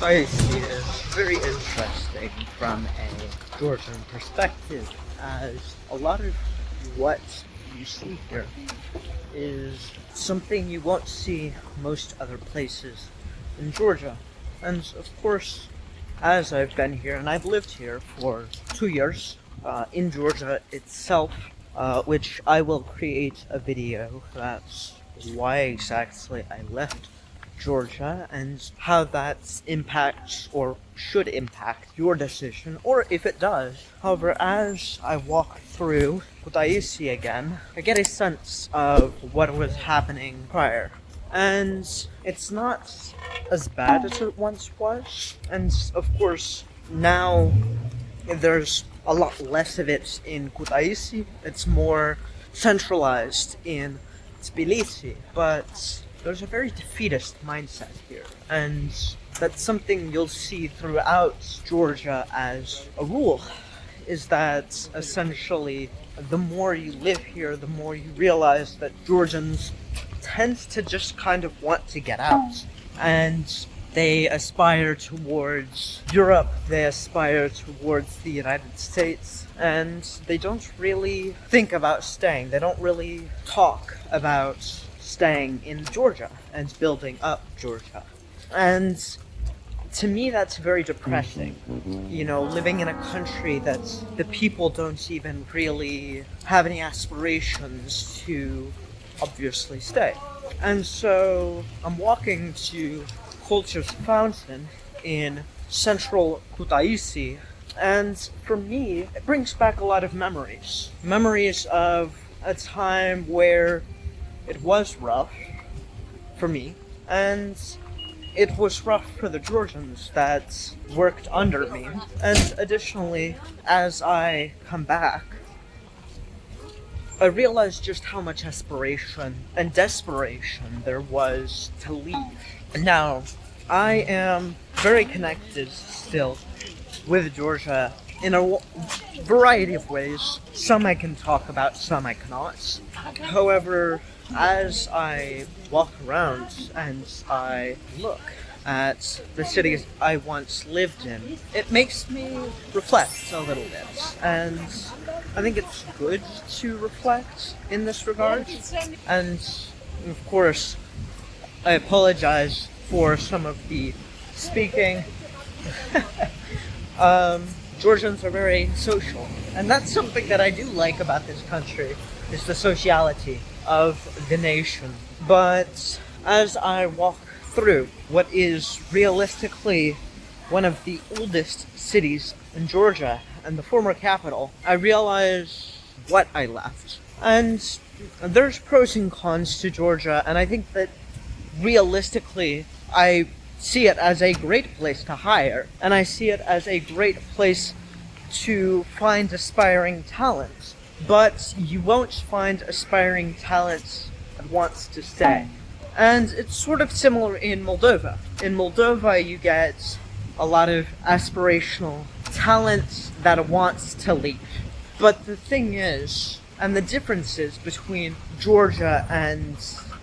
Kutaisi is very interesting from a Georgian perspective, as a lot of what you see here is something you won't see most other places in Georgia. And of course, as I've been here, and I've lived here for 2 years, in Georgia itself, which I will create a video that's why exactly I left Georgia and how that impacts or should impact your decision, or if it does. However, as I walk through Kutaisi again, I get a sense of what was happening prior. And it's not as bad as it once was. And of course, now there's a lot less of it in Kutaisi. It's more centralized in Tbilisi, but there's a very defeatist mindset here, and that's something you'll see throughout Georgia as a rule, is that essentially the more you live here, the more you realize that Georgians tend to just kind of want to get out, and they aspire towards Europe, they aspire towards the United States, and they don't really think about staying. They don't really talk about staying in Georgia and building up Georgia. And to me, that's very depressing. You know, living in a country that the people don't even really have any aspirations to obviously stay. And so I'm walking to Culture's Fountain in central Kutaisi, and for me, it brings back a lot of memories. Memories of a time where it was rough for me, and it was rough for the Georgians that worked under me. And additionally, as I come back, I realized just how much aspiration and desperation there was to leave. Now, I am very connected still with Georgia in a variety of ways. Some I can talk about, some I cannot. However, as I walk around and I look at the cities I once lived in, it makes me reflect a little bit. And I think it's good to reflect in this regard. And of course, I apologize for some of the speaking. Georgians are very social, and that's something that I do like about this country, is the sociality of the nation. But as I walk through what is realistically one of the oldest cities in Georgia and the former capital, I realize what I left. And there's pros and cons to Georgia, and I think that realistically, I see it as a great place to hire, and I see it as a great place to find aspiring talent. But you won't find aspiring talent that wants to stay. And it's sort of similar in Moldova. In Moldova, you get a lot of aspirational talent that wants to leave. But the thing is, and the differences between Georgia and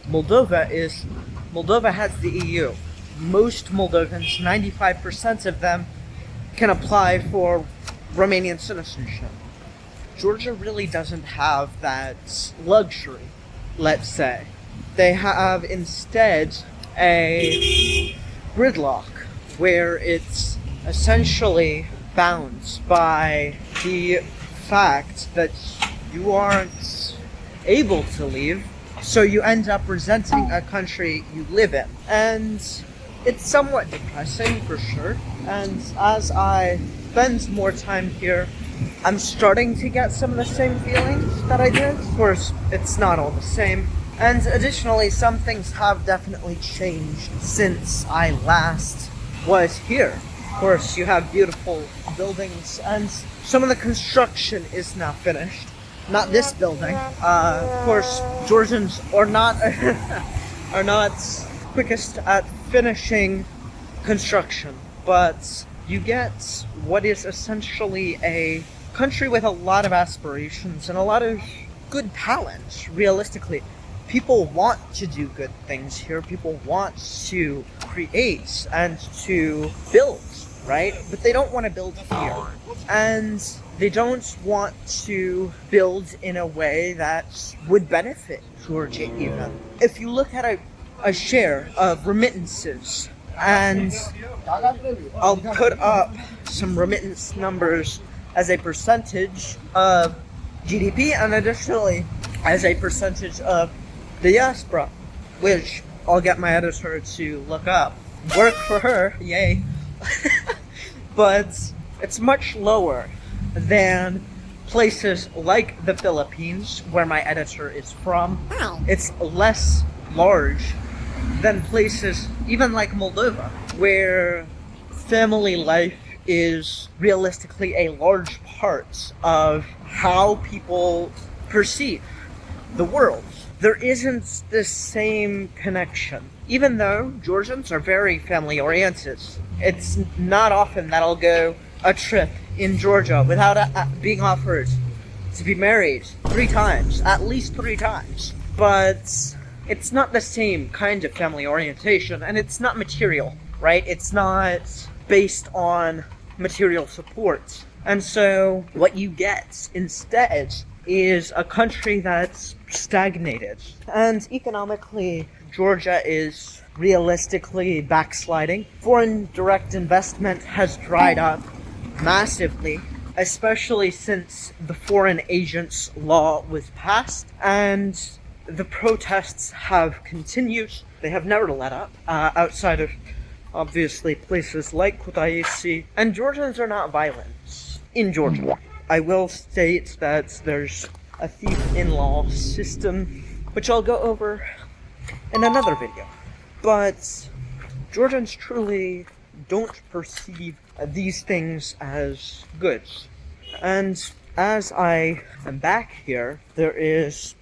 Moldova is, Moldova has the EU. Most Moldovans, 95% of them, can apply for Romanian citizenship. Georgia really doesn't have that luxury, let's say. They have instead a gridlock where it's essentially bound by the fact that you aren't able to leave, so you end up resenting a country you live in. And it's somewhat depressing for sure, and as I spend more time here, I'm starting to get some of the same feelings that I did. Of course, it's not all the same. And additionally, some things have definitely changed since I last was here. Of course, you have beautiful buildings, and some of the construction is now finished. Not this building. Of course, Georgians are not are not quickest at finishing construction, but you get what is essentially a country with a lot of aspirations and a lot of good talent, realistically. people want to do good things here. People want to create and to build, right? But they don't want to build here. And they don't want to build in a way that would benefit Georgia even. If you look at a share of remittances, and I'll put up some remittance numbers as a percentage of GDP and additionally as a percentage of the diaspora, which I'll get my editor to look up. Work for her, yay. But it's much lower than places like the Philippines, where my editor is from. It's less large than places even like Moldova, where family life is realistically a large part of how people perceive the world. There isn't the same connection. Even though Georgians are very family oriented, it's not often that I'll go a trip in Georgia without being offered to be married 3 times, at least 3 times. But it's not the same kind of family orientation, and it's not material, right? It's not based on material support. And so what you get instead is a country that's stagnated. And economically, Georgia is realistically backsliding. Foreign direct investment has dried up massively, especially since the Foreign Agents Law was passed, and the protests have continued. They have never let up, outside of, obviously, places like Kutaisi. And Georgians are not violent in Georgia. I will state that there's a thief-in-law system, which I'll go over in another video. But Georgians truly don't perceive these things as goods. And as I am back here, there is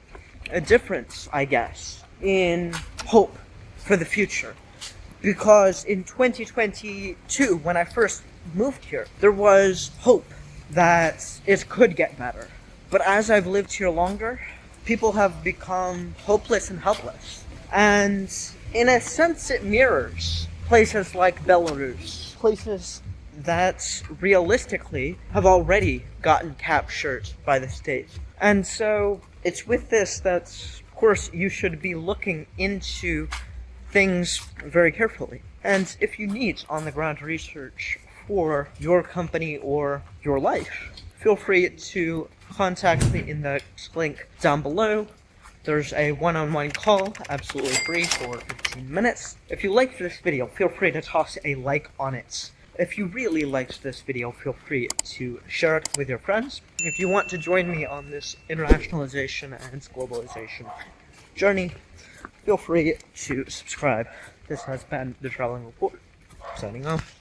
a difference, I guess, in hope for the future. Because in 2022, when I first moved here, there was hope that it could get better. But as I've lived here longer, people have become hopeless and helpless. And in a sense, it mirrors places like Belarus, places that realistically have already gotten captured by the state. And so it's with this that, of course, you should be looking into things very carefully. And if you need on-the-ground research for your company or your life, feel free to contact me in the link down below. There's a one-on-one call, absolutely free, for 15 minutes. If you liked this video, feel free to toss a like on it. If you really liked this video, feel free to share it with your friends. If you want to join me on this internationalization and globalization journey, feel free to subscribe. This has been The Traveling Report, signing off.